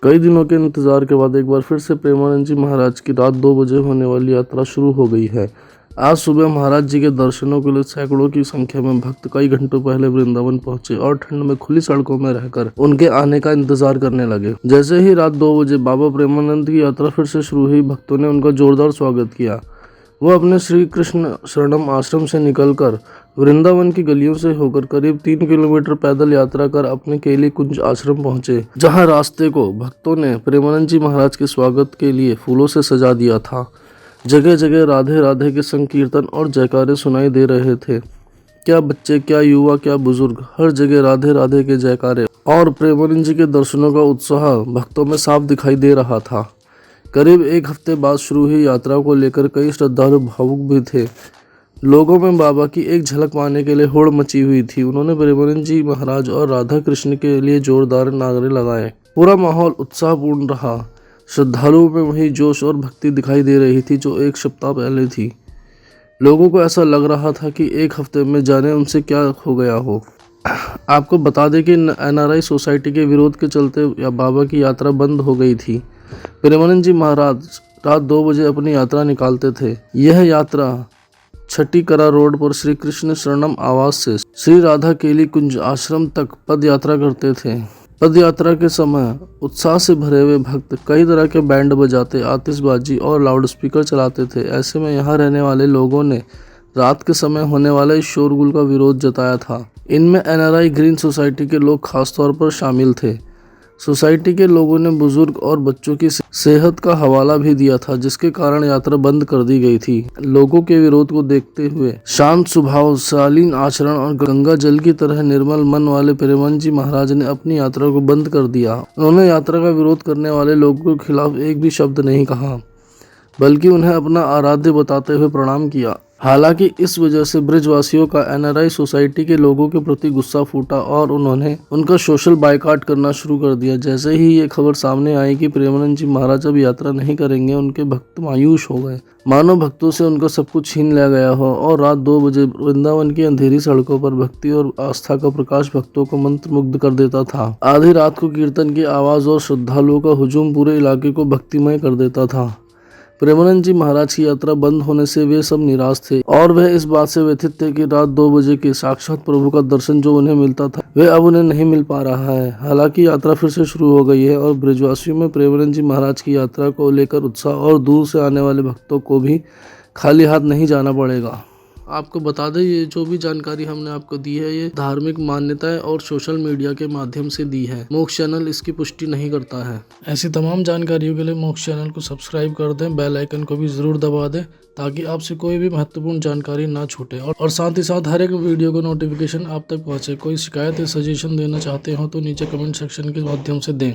कई दिनों के इंतजार के बाद एक बार फिर से प्रेमानंद जी महाराज की रात 2 बजे होने वाली यात्रा शुरू हो गई है। आज सुबह महाराज जी के दर्शनों के लिए सैकड़ों की संख्या में भक्त कई घंटों पहले वृंदावन पहुंचे और ठंड में खुली सड़कों में रहकर उनके आने का इंतजार करने लगे। जैसे ही रात 2 बजे बाबा प्रेमानंद की यात्रा फिर से शुरू हुई, भक्तों ने उनका जोरदार स्वागत किया। वो अपने श्री कृष्ण शरणम आश्रम से निकलकर वृंदावन की गलियों से होकर करीब 3 किलोमीटर पैदल यात्रा कर अपने केली कुंज आश्रम पहुंचे, जहां रास्ते को भक्तों ने प्रेमानंद जी महाराज के स्वागत के लिए फूलों से सजा दिया था। जगह जगह राधे राधे के संकीर्तन और जयकारे सुनाई दे रहे थे। क्या बच्चे, क्या युवा, क्या बुजुर्ग, हर जगह राधे राधे के जयकारे और प्रेमानंद जी के दर्शनों का उत्साह भक्तों में साफ दिखाई दे रहा था। करीब एक हफ्ते बाद शुरू हुई यात्रा को लेकर कई श्रद्धालु भावुक भी थे। लोगों में बाबा की एक झलक पाने के लिए होड़ मची हुई थी। उन्होंने प्रेमानंद जी महाराज और राधा कृष्ण के लिए जोरदार नारे लगाए। पूरा माहौल उत्साहपूर्ण रहा। श्रद्धालुओं में वही जोश और भक्ति दिखाई दे रही थी जो एक सप्ताह पहले थी। लोगों को ऐसा लग रहा था कि एक हफ्ते में जाने उनसे क्या हो गया हो। आपको बता दें कि NRI सोसाइटी के विरोध के चलते बाबा की यात्रा बंद हो गई थी। प्रेमानंद जी महाराज रात 2 बजे अपनी यात्रा निकालते थे। यह यात्रा छठीकरा रोड पर श्री कृष्ण शरणम आवास से श्री राधा केली कुंज आश्रम तक पद यात्रा करते थे। पद यात्रा के समय उत्साह से भरे हुए भक्त कई तरह के बैंड बजाते, आतिशबाजी और लाउडस्पीकर चलाते थे। ऐसे में यहाँ रहने वाले लोगों ने रात के समय होने वाले शोरगुल का विरोध जताया था। इनमें NRI ग्रीन सोसाइटी के लोग खासतौर पर शामिल थे। सोसाइटी के लोगों ने बुजुर्ग और बच्चों की सेहत का हवाला भी दिया था, जिसके कारण यात्रा बंद कर दी गई थी। लोगों के विरोध को देखते हुए शांत स्वभाव, शालीन आचरण और गंगा जल की तरह निर्मल मन वाले प्रेमानंद जी महाराज ने अपनी यात्रा को बंद कर दिया। उन्होंने यात्रा का विरोध करने वाले लोगों के खिलाफ एक भी शब्द नहीं कहा, बल्कि उन्हें अपना आराध्य बताते हुए प्रणाम किया। हालांकि इस वजह से ब्रजवासियों का NRI सोसाइटी के लोगों के प्रति गुस्सा फूटा और उन्होंने उनका सोशल बायकॉट करना शुरू कर दिया। जैसे ही ये खबर सामने आई कि प्रेमानंद जी महाराज अब यात्रा नहीं करेंगे, उनके भक्त मायूस हो गए, मानो भक्तों से उनका सब कुछ छीन लिया गया हो। और रात 2 बजे वृंदावन की अंधेरी सड़कों पर भक्ति और आस्था का प्रकाश भक्तों को मंत्रमुग्ध कर देता था। आधी रात को कीर्तन की आवाज और श्रद्धालुओं का हुजूम पूरे इलाके को भक्तिमय कर देता था। प्रेमानंद जी महाराज की यात्रा बंद होने से वे सब निराश थे और वह इस बात से व्यथित थे कि रात 2 बजे के साक्षात प्रभु का दर्शन जो उन्हें मिलता था वह अब उन्हें नहीं मिल पा रहा है। हालांकि यात्रा फिर से शुरू हो गई है और ब्रजवासियों में प्रेमानंद जी महाराज की यात्रा को लेकर उत्साह और दूर से आने वाले भक्तों को भी खाली हाथ नहीं जाना पड़ेगा। आपको बता दें, ये जो भी जानकारी हमने आपको दी है ये धार्मिक मान्यताएं और सोशल मीडिया के माध्यम से दी है। मोक्ष चैनल इसकी पुष्टि नहीं करता है। ऐसी तमाम जानकारियों के लिए मोक्ष चैनल को सब्सक्राइब कर दें, बेल आइकन को भी जरूर दबा दें ताकि आपसे कोई भी महत्वपूर्ण जानकारी ना छूटे और साथ ही साथ हर एक वीडियो को नोटिफिकेशन आप तक पहुंचे। कोई शिकायत या सजेशन देना चाहते हो तो नीचे कमेंट सेक्शन के माध्यम से दें।